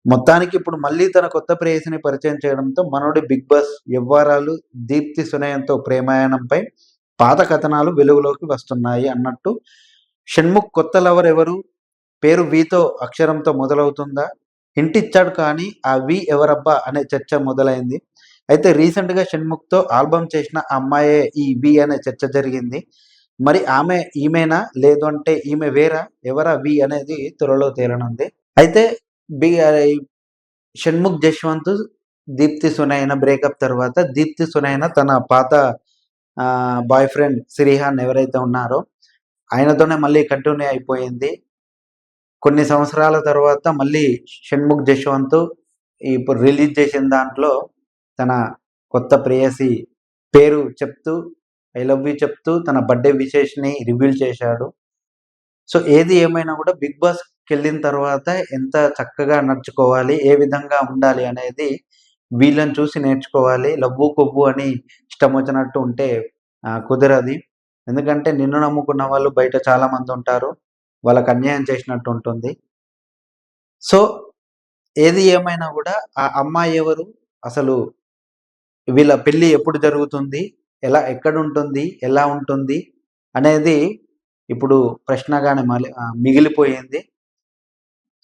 మొత్తానికి ఇప్పుడు మళ్ళీ తన కొత్త ప్రేయసిని పరిచయం చేయడంతో మనోడి 'బిగ్ బాస్' వ్యవహారాలు, దీప్తి సునయంతో ప్రేమాయణంపై పాత కథనాలు వెలుగులోకి వస్తున్నాయి అన్నట్టు. షణ్ముఖ్ కొత్త లవర్ ఎవరు? పేరు వితో అక్షరంతో మొదలవుతుందా? హింట్ ఇచ్చాడు కానీ ఆ వి ఎవరబ్బా అనే చర్చ మొదలైంది. అయితే రీసెంట్‌గా షణ్ముఖ్‌తో ఆల్బమ్ చేసిన ఆ అమ్మాయే ఈ వి అనే చర్చ జరిగింది. మరి ఆమె ఈమెనా? లేదు అంటే ఈమె వేరా? ఎవరా వి అనేది త్వరలో తేలనుంది. అయితే బి ఆహ్, షణ్ముఖ్ జశ్వంత్, దీప్తి సునైన బ్రేకప్ తర్వాత దీప్తి సునైన తన పాత బాయ్ ఫ్రెండ్ సిరిహాన్ ఎవరైతే ఉన్నారో ఆయనతోనే మళ్ళీ కంటిన్యూ అయిపోయింది. కొన్ని సంవత్సరాల తర్వాత మళ్ళీ షణ్ముఖ్ జశ్వంత్ ఇప్పుడు రిలీజ్ చేసిన దాంట్లో తన కొత్త ప్రేయసి పేరు చెప్తూ, ఐ లవ్ యూ చెప్తూ తన బర్త్‌డే విషెస్‌ని రివీల్ చేశాడు. సో, ఏది ఏమైనా కూడా 'బిగ్ బాస్'కెళ్ళిన తర్వాత ఎంత చక్కగా నడుచుకోవాలి, ఏ విధంగా ఉండాలి అనేది వీళ్ళని చూసి నేర్చుకోవాలి. లవ్వు, కొవ్వు అని ఇష్టం వచ్చినట్టు ఉంటే కుదరది. ఎందుకంటే నిన్ను నమ్ముకున్న వాళ్ళు బయట చాలామందుంటారు. వాళ్ళకి అన్యాయం చేసినట్టు ఉంటుంది. సో, ఏది ఏమైనా గూడా ఆ అమ్మాయి ఎవరు? అసలు వీళ్ళ పెళ్లి ఎప్పుడు జరుగుతుంది? ఎక్కడుంటుంది? ఎలా ఉంటుంది? అనేది ఇప్పుడు ప్రశ్నగానే మిగిలిపోయింది.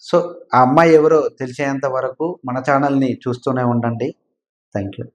సో, ఆ అమ్మాయి ఎవరో తెలిసేంత వరకు మన ఛానెల్‌ని చూస్తూనే ఉండండి. Thank you.